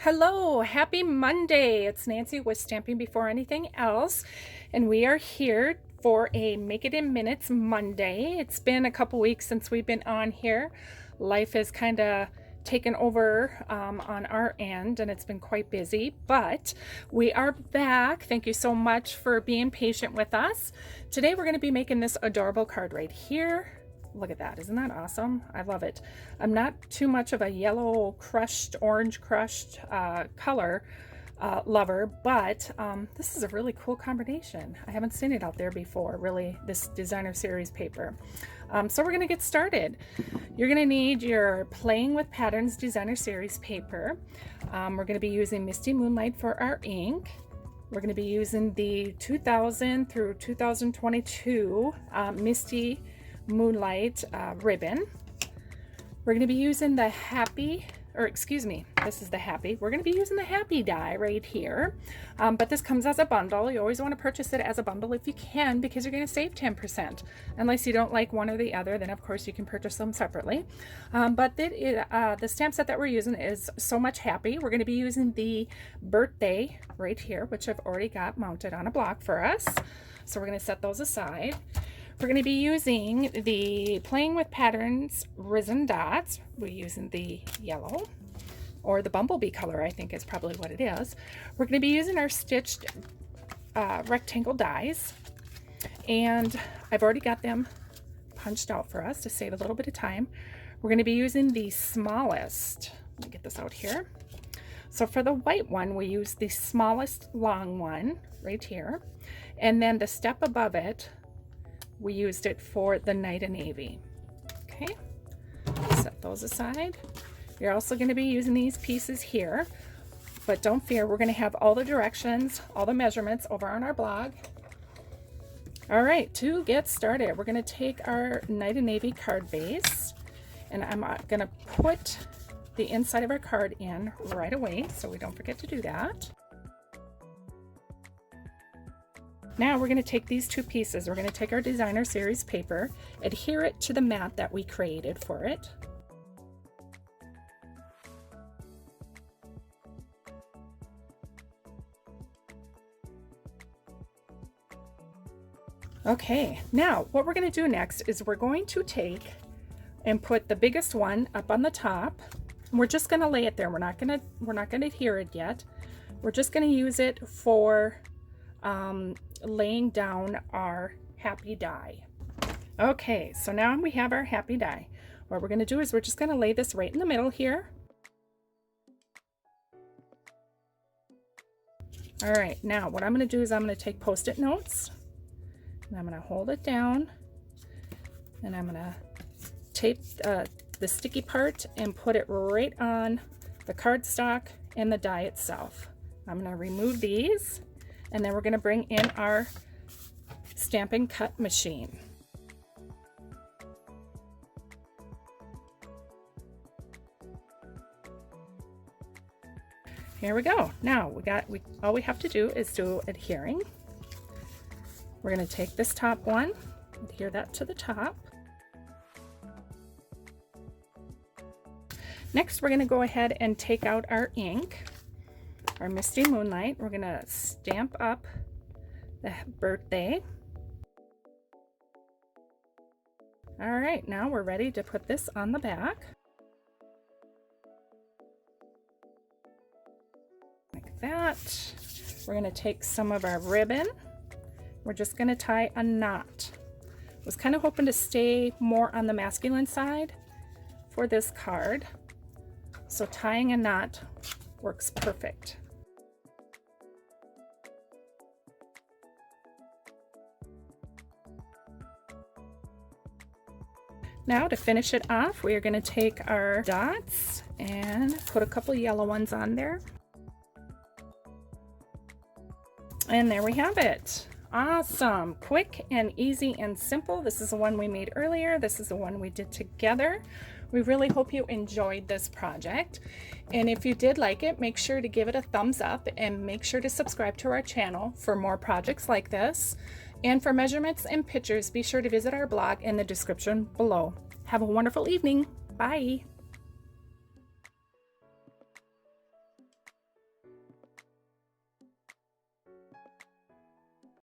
Hello, happy Monday. It's Nancy with Stamping Before Anything Else, and we are here for a Make It in Minutes Monday. It's been a couple weeks since we've been on here. Life has kind of taken over on our end, and it's been quite busy, but we are back. Thank you so much for being patient with us. Today we're going to be making this adorable card right here. Look at that. Isn't that awesome? I love it. I'm not too much of a yellow crushed, orange crushed color lover, but this is a really cool combination. I haven't seen it out there before, really, this designer series paper. So we're going to get started. You're going to need your Playing with Patterns designer series paper. We're going to be using Misty Moonlight for our ink. We're going to be using the 2000 through 2022 Misty Moonlight ribbon. We're going to be using the we're going to be using the Happy die right here, but this comes as a bundle. You always want to purchase it as a bundle if you can, because you're going to save 10%. Unless you don't like one or the other, then of course you can purchase them separately. But the stamp set that we're using is So Much Happy. We're going to be using the Birthday right here, which I've already got mounted on a block for us, so we're going to set those aside. We're going to be using the Playing with Patterns Risen Dots. We're using the yellow, or the bumblebee color, I think is probably what it is. We're going to be using our stitched rectangle dies, and I've already got them punched out for us to save a little bit of time. We're going to be using the smallest. Let me get this out here. So for the white one, we use the smallest long one right here, and then the step above it, we used it for the Night and Navy. Okay, set those aside. You're also going to be using these pieces here, but don't fear, we're going to have all the directions, all the measurements over on our blog. All right, to get started, we're going to take our Night and Navy card base, and I'm going to put the inside of our card in right away, so we don't forget to do that. Now we're going to take these two pieces. We're going to take our designer series paper, adhere it to the mat that we created for it. Okay, now what we're going to do next is we're going to take and put the biggest one up on the top. We're just going to lay it there. We're not going to adhere it yet. We're just going to use it for laying down our Happy die. Okay, so now we have our Happy die. What we're going to do is we're just going to lay this right in the middle here. All right, now what I'm going to do is I'm going to take Post-it notes, and I'm going to hold it down, and I'm going to tape the sticky part and put it right on the cardstock and the die itself. I'm going to remove these, and then we're going to bring in our Stampin' Cut machine. Here we go. Now all we have to do is do adhering. We're going to take this top one, adhere that to the top. Next, we're going to go ahead and take out our ink, our Misty Moonlight. We're going to stamp up the birthday. All right, now we're ready to put this on the back. Like that. We're going to take some of our ribbon. We're just going to tie a knot. I was kind of hoping to stay more on the masculine side for this card, so tying a knot works perfect. Now to finish it off, we are going to take our dots and put a couple yellow ones on there. And there we have it. Awesome, quick and easy and simple. This is the one we made earlier. This is the one we did together. We really hope you enjoyed this project. And if you did like it, make sure to give it a thumbs up and make sure to subscribe to our channel for more projects like this. And for measurements and pictures, be sure to visit our blog in the description below. Have a wonderful evening. Bye.